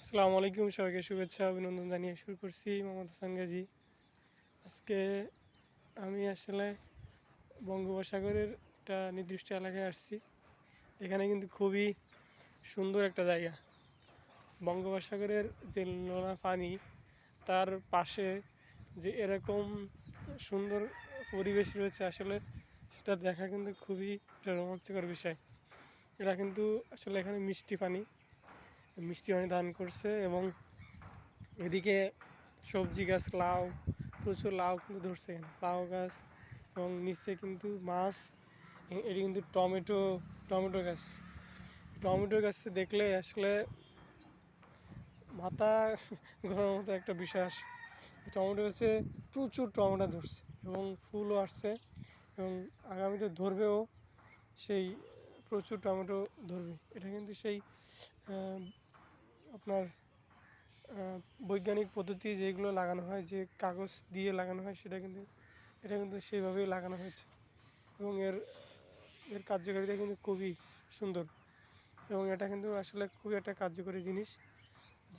আসসালামু আলাইকুম, সবাইকে শুভেচ্ছা অভিনন্দন জানিয়ে শুরু করছি মোহাম্মদ হাসান গাজী। আজকে আমি আসলে বঙ্গোপসাগরের একটা নির্দিষ্ট এলাকায় আসছি। এখানে কিন্তু খুবই সুন্দর একটা জায়গা। বঙ্গোপসাগরের যে নোনা পানি, তার পাশে যে এরকম সুন্দর পরিবেশ রয়েছে, আসলে সেটা দেখা কিন্তু খুবই একটা রোমাঞ্চকর বিষয়। এটা কিন্তু আসলে এখানে মিষ্টি পানি দান করছে, এবং এদিকে সবজি গাছ, প্রচুর লাউ কিন্তু ধরছে এখানে, লাউ গাছ, এবং নিচে কিন্তু মাছ। এটি কিন্তু টমেটো গাছ। টমেটো গাছে দেখলে আসলে মাথা ঘোরার মতো একটা বিষয় আসে। টমেটো গাছে প্রচুর টমেটো ধরছে এবং ফুলও আসছে, এবং আগামীতে ধরবেও। সেই প্রচুর টমেটো ধরবে। এটা কিন্তু সেই আপনার বৈজ্ঞানিক পদ্ধতি যেগুলো লাগানো হয়, যে কাগজ দিয়ে লাগানো হয়, এটা কিন্তু সেইভাবেই লাগানো হয়েছে, এবং এর এর কার্যকারিতা কিন্তু খুবই সুন্দর। এবং এটা কিন্তু আসলে খুবই একটা কার্যকরী জিনিস,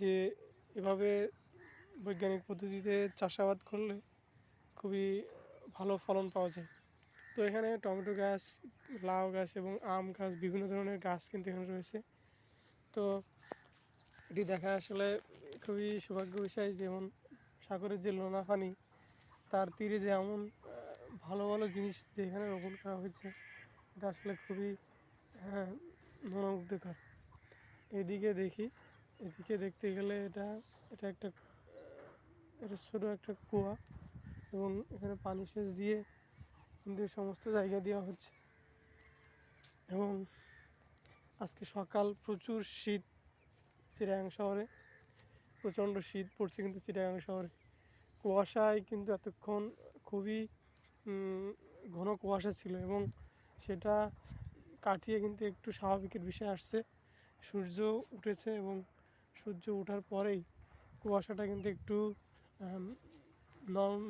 যে এভাবে বৈজ্ঞানিক পদ্ধতিতে চাষাবাদ করলে খুবই ভালো ফলন পাওয়া যায়। তো এখানে টমেটো গাছ, লাউ গাছ এবং আম গাছ, বিভিন্ন ধরনের গাছ কিন্তু এখানে রয়েছে। তো এটি দেখা আসলে খুবই সৌভাগ্য বিষয়, যেমন সাগরের যে লোনা পানি, তার তীরে যে এমন ভালো ভালো জিনিস যে এখানে রোপণ করা হয়েছে, এটা আসলে খুবই মনোমুগ্ধকর। এদিকে দেখতে গেলে এটা এটা একটা এটা ছোটো একটা কুয়া, এবং এখানে পানি সেচ দিয়ে কিন্তু সমস্ত জায়গা দেওয়া হচ্ছে। এবং আজকে সকাল প্রচুর শীত, চিটাগাং শহরে প্রচণ্ড শীত পড়ছে, কিন্তু চিটাগাং শহরে কুয়াশায় কিন্তু এতক্ষণ খুবই ঘন কুয়াশা ছিল, এবং সেটা কাটিয়ে কিন্তু একটু স্বাভাবিকের বিষয় আসছে। সূর্য উঠেছে, এবং সূর্য ওঠার পরেই কুয়াশাটা কিন্তু একটু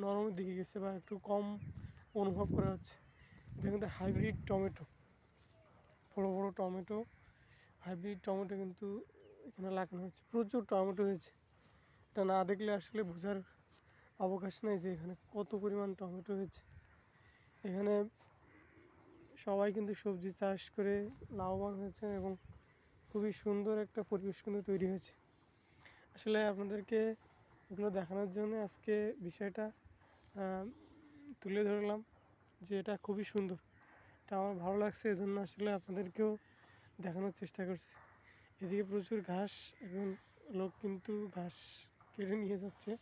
নরমের দিকে গেছে, বা একটু কম অনুভব করা হচ্ছে। এটা কিন্তু হাইব্রিড টমেটো, বড়ো বড়ো টমেটো, হাইব্রিড টমেটো কিন্তু এখানে লাগানো হয়েছে। প্রচুর টমেটো হয়েছে, এটা না দেখলে আসলে বোঝার অবকাশ নেই যে এখানে কত পরিমাণ টমেটো হয়েছে। এখানে সবাই কিন্তু সবজি চাষ করে লাভবান হয়েছে, এবং খুবই সুন্দর একটা পরিবেশ কিন্তু তৈরি হয়েছে। আসলে আপনাদেরকে এগুলো দেখানোর জন্য আজকে বিষয়টা তুলে ধরলাম, যে এটা খুবই সুন্দর। এটা আমার ভালো লাগছে, এজন্য আসলে আপনাদেরকেও দেখানোর চেষ্টা করছি। এদিকে প্রচুর ঘাস, এবং লোক কিন্তু ঘাস কেটে নিয়ে যাচ্ছে,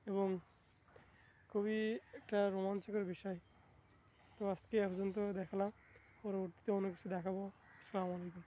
এবং খুবই একটা রোমাঞ্চকর বিষয়। তো আজকে এ পর্যন্ত দেখালাম, পরবর্তীতে অনেক কিছু দেখাবো। আসসালামু আলাইকুম।